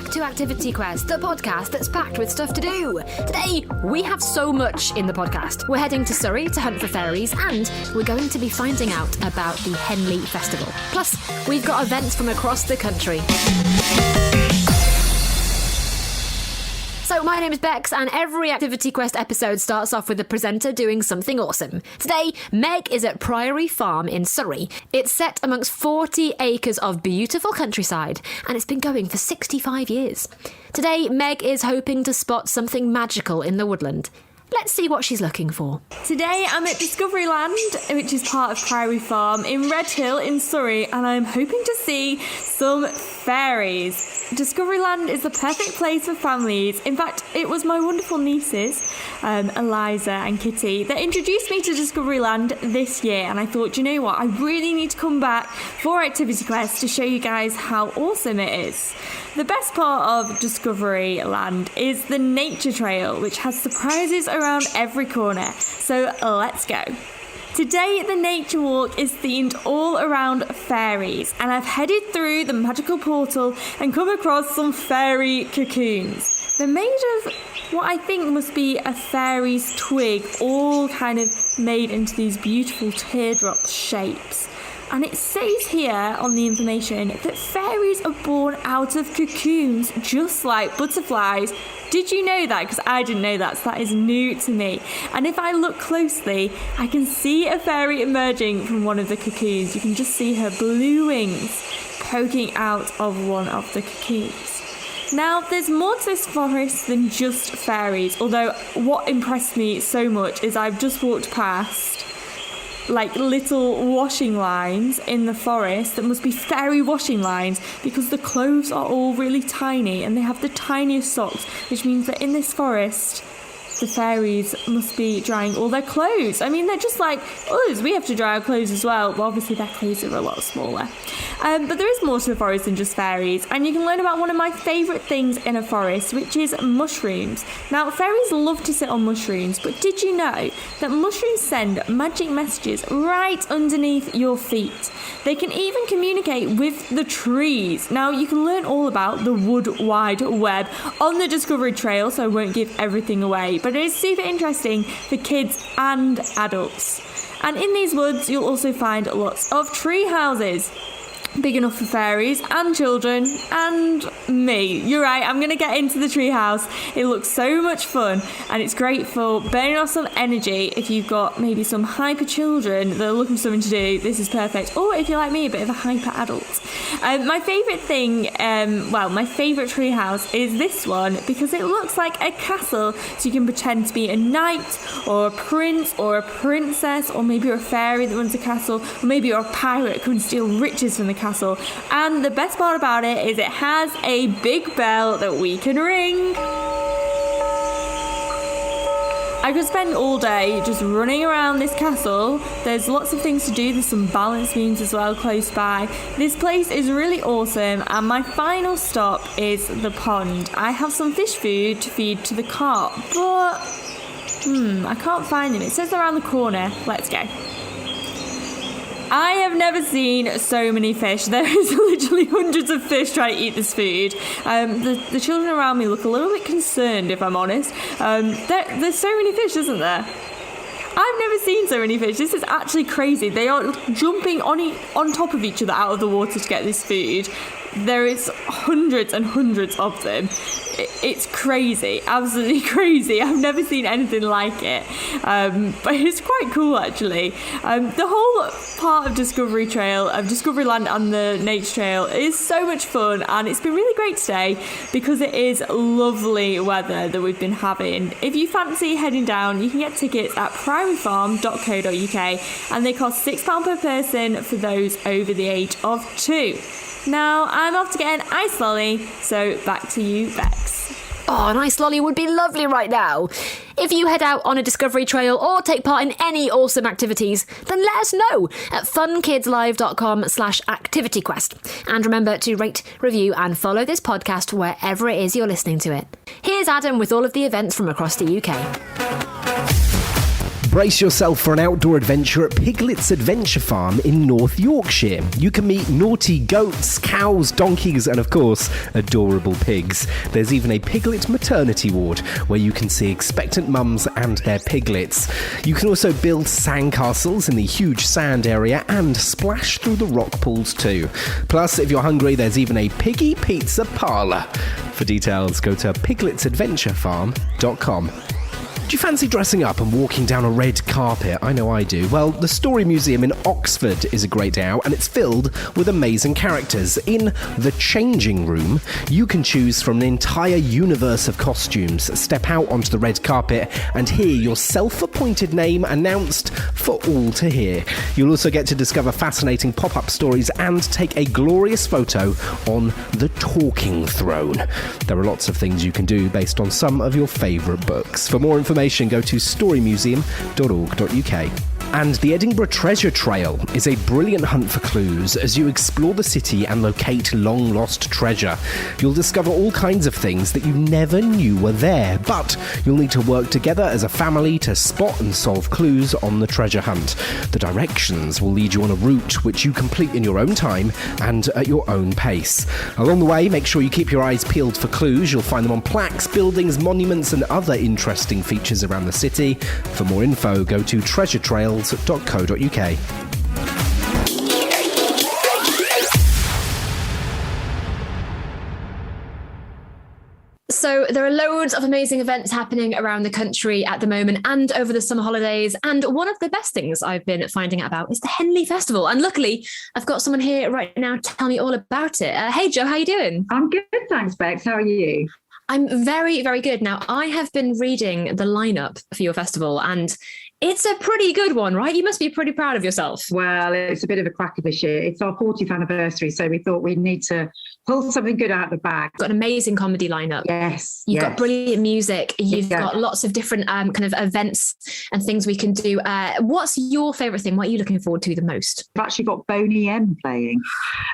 back to Activity Quest, the podcast that's packed with stuff to do. Today, we have so much in the podcast. We're heading to Surrey to hunt for fairies, and we're going to be finding out about the Henley Festival. Plus, we've got events from across the country. So my name is Bex, and every Activity Quest episode starts off with the presenter doing something awesome. Today, Meg is at Priory Farm in Surrey. It's set amongst 40 acres of beautiful countryside, and it's been going for 65 years. Today, Meg is hoping to spot something magical in the woodland. Let's see what she's looking for. Today I'm at Discoveryland, which is part of Priory Farm in Redhill in Surrey, and I'm hoping to see some fairies. Discoveryland is the perfect place for families. In fact, it was my wonderful nieces, Eliza and Kitty, that introduced me to Discoveryland this year, and I thought, you know what, I really need to come back for Activity Quest to show you guys how awesome it is. The best part of Discoveryland is the nature trail, which has surprises around every corner. So let's go. Today, the nature walk is themed all around fairies, and I've headed through the magical portal and come across some fairy cocoons. They're made of what I think must be a fairy's twig, all kind of made into these beautiful teardrop shapes. And it says here on the information that fairies are born out of cocoons, just like butterflies. Did you know that? Because I didn't know that, so that is new to me. And if I look closely, I can see a fairy emerging from one of the cocoons. You can just see her blue wings poking out of one of the cocoons. Now, there's more to this forest than just fairies, although what impressed me so much is I've just walked past like little washing lines in the forest that must be fairy washing lines, because the clothes are all really tiny and they have the tiniest socks, which means that in this forest the fairies must be drying all their clothes. I mean, they're just like us. We have to dry our clothes as well. Well, obviously their clothes are a lot smaller. But there is more to the forest than just fairies, and you can learn about one of my favourite things in a forest, which is mushrooms. Now, fairies love to sit on mushrooms, but did you know that mushrooms send magic messages right underneath your feet? They can even communicate with the trees. Now, you can learn all about the Wood Wide Web on the Discovery Trail, so I won't give everything away, but it is super interesting for kids and adults. And in these woods, you'll also find lots of tree houses. Big enough for fairies and children and me. You're right, I'm going to get into the treehouse. It looks so much fun, and it's great for burning off some energy if you've got maybe some hyper children that are looking for something to do. This is perfect. Or if you're like me, a bit of a hyper adult. My favourite thing, my favourite treehouse is this one, because it looks like a castle, so you can pretend to be a knight or a prince or a princess, or maybe you're a fairy that runs a castle, or maybe you're a pirate who can steal riches from the castle. And the best part about it is it has a big bell that we can ring. I could spend all day just running around this castle. There's lots of things to do. There's some balance beams as well close by. This place is really awesome, and my final stop is the pond. I have some fish food to feed to the carp, but I can't find them. It says they're around the corner. Let's go. I have never seen so many fish. There is literally hundreds of fish trying to eat this food. The children around me look a little bit concerned, if I'm honest. There's so many fish, isn't there? I've never seen so many fish. This is actually crazy. They are jumping on top of each other out of the water to get this food. There is hundreds and hundreds of them. It's crazy, absolutely crazy. I've never seen anything like it, but it's quite cool actually. The whole part of Discovery Trail, of Discoveryland and the Nature Trail, is so much fun, and it's been really great today because it is lovely weather that we've been having. If you fancy heading down, you can get tickets at prioryfarm.co.uk, and they cost £6 per person for those over the age of 2. Now, I'm off to get an ice lolly, so back to you, Bex. Oh, an ice lolly would be lovely right now. If you head out on a discovery trail or take part in any awesome activities, then let us know at funkidslive.com/activityquest. And remember to rate, review and follow this podcast wherever it is you're listening to it. Here's Adam with all of the events from across the UK. Brace yourself for an outdoor adventure at Piglet's Adventure Farm in North Yorkshire. You can meet naughty goats, cows, donkeys, and of course, adorable pigs. There's even a piglet maternity ward where you can see expectant mums and their piglets. You can also build sandcastles in the huge sand area and splash through the rock pools too. Plus, if you're hungry, there's even a piggy pizza parlour. For details, go to pigletsadventurefarm.com. Do you fancy dressing up and walking down a red carpet? I know I do. Well, the Story Museum in Oxford is a great day out, and it's filled with amazing characters. In the changing room, you can choose from an entire universe of costumes, step out onto the red carpet, and hear your self-appointed name announced for all to hear. You'll also get to discover fascinating pop-up stories and take a glorious photo on the Talking Throne. There are lots of things you can do based on some of your favourite books. For more information, go to storymuseum.org.uk. And the Edinburgh Treasure Trail is a brilliant hunt for clues as you explore the city and locate long-lost treasure. You'll discover all kinds of things that you never knew were there, but you'll need to work together as a family to spot and solve clues on the treasure hunt. The directions will lead you on a route which you complete in your own time and at your own pace. Along the way, make sure you keep your eyes peeled for clues. You'll find them on plaques, buildings, monuments, and other interesting features around the city. For more info, go to treasuretrails.co.uk. So there are loads of amazing events happening around the country at the moment and over the summer holidays. And one of the best things I've been finding out about is the Henley Festival. And luckily, I've got someone here right now to tell me all about it. Hey, Jo, how are you doing? I'm good, thanks, Bex. How are you? I'm very, very good. Now, I have been reading the lineup for your festival, and it's a pretty good one, right? You must be pretty proud of yourself. Well, it's a bit of a cracker this year. It's our 40th anniversary, so we thought we'd need to pull something good out of the bag. Got an amazing comedy lineup. Yes. You've got brilliant music. You've Yeah. got lots of different kind of events and things we can do. What's your favourite thing? What are you looking forward to the most? We've actually got Boney M playing.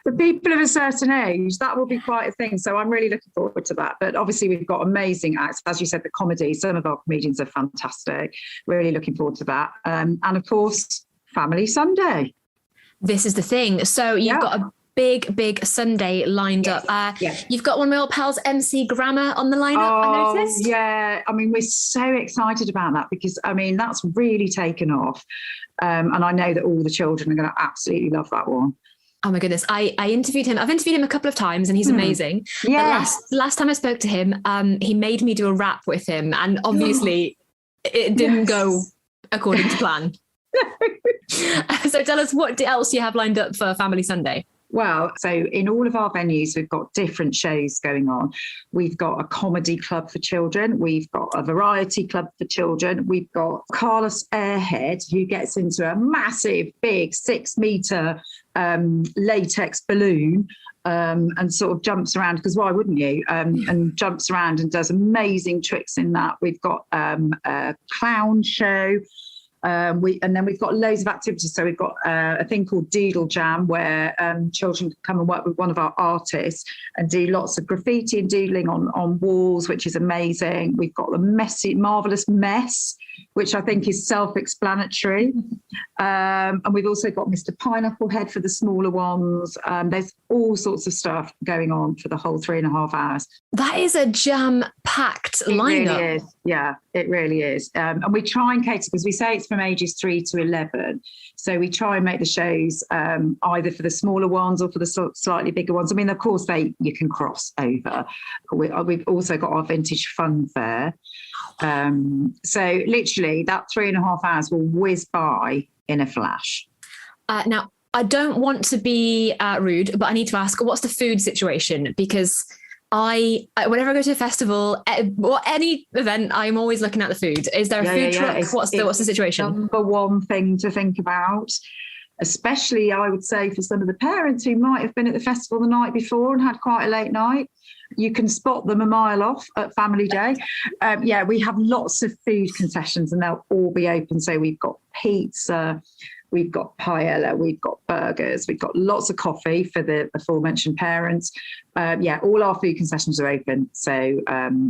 For people of a certain age, that will be quite a thing. So I'm really looking forward to that. But obviously, we've got amazing acts. As you said, the comedy, some of our comedians are fantastic. Really looking forward to that. And of course, Family Sunday. This is the thing. So you've got a big Sunday lined up. You've got one of my old pals, MC Grammar, on the lineup, I noticed. Yeah. I mean, we're so excited about that because, I mean, that's really taken off. And I know that all the children are going to absolutely love that one. Oh my goodness. I interviewed him. I've interviewed him a couple of times and he's amazing. Yeah. But last time I spoke to him, he made me do a rap with him. And obviously it didn't go according to plan. So tell us what else you have lined up for Family Sunday. Well, so in all of our venues, we've got different shows going on. We've got a comedy club for children. We've got a variety club for children. We've got Carlos Airhead, who gets into a massive, big 6-metre latex balloon and sort of jumps around, because why wouldn't you? And jumps around and does amazing tricks in that. We've got a clown show. And then we've got loads of activities. So we've got a thing called Doodle Jam, where children can come and work with one of our artists and do lots of graffiti and doodling on walls, which is amazing. We've got the marvellous mess, which I think is self-explanatory. And we've also got Mr. Pineapple Head for the smaller ones. There's all sorts of stuff going on for the whole 3.5 hours. That is a jam-packed lineup. It really is. Yeah, it really is. And we try and cater, because we say it's from ages 3 to 11. So we try and make the shows either for the smaller ones or for the slightly bigger ones. I mean, of course, you can cross over. We've also got our vintage fun fair. So literally that 3.5 hours will whiz by in a flash. Now, I don't want to be rude, but I need to ask, what's the food situation? Because whenever I go to a festival or any event, I'm always looking at the food. Is there a food truck? What's the situation? Number one thing to think about, especially I would say for some of the parents who might have been at the festival the night before and had quite a late night. You can spot them a mile off at Family Day. We have lots of food concessions and they'll all be open. So we've got pizza, we've got paella, we've got burgers, we've got lots of coffee for the aforementioned parents. All our food concessions are open. So,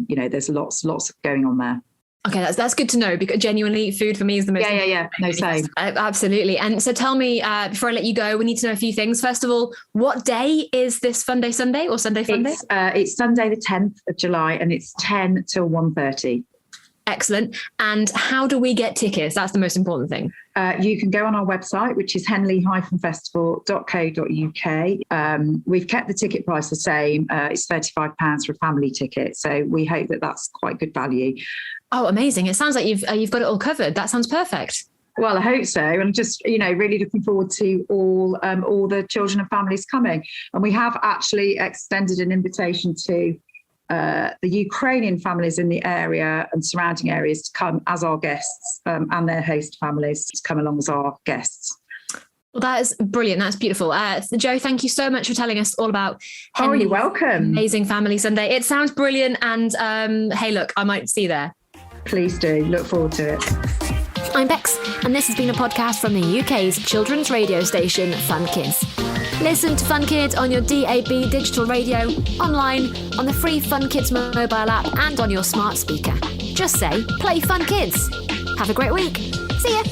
there's lots going on there. Okay, that's good to know, because genuinely food for me is the most Yeah. No, same. Absolutely. And so tell me, before I let you go, we need to know a few things. First of all, what day is this Fun Day Sunday or Sunday Fun Day? It's Sunday the 10th of July and it's 10 till 1:30. Excellent. And how do we get tickets? That's the most important thing. You can go on our website, which is henley-festival.co.uk. We've kept the ticket price the same. It's £35 for a family ticket. So we hope that that's quite good value. Oh, amazing. It sounds like you've got it all covered. That sounds perfect. Well, I hope so. And just, really looking forward to all the children and families coming. And we have actually extended an invitation to the Ukrainian families in the area and surrounding areas to come as our guests, and their host families to come along as our guests. Well, that is brilliant. That's beautiful. Jo, thank you so much for telling us all about Henley's you're welcome. Amazing Family Sunday. It sounds brilliant. And hey, look, I might see you there. Please do. Look forward to it. I'm Bex, and this has been a podcast from the UK's children's radio station, Fun Kids. Listen to Fun Kids on your DAB digital radio, online, on the free Fun Kids mobile app, and on your smart speaker. Just say, play Fun Kids. Have a great week. See ya.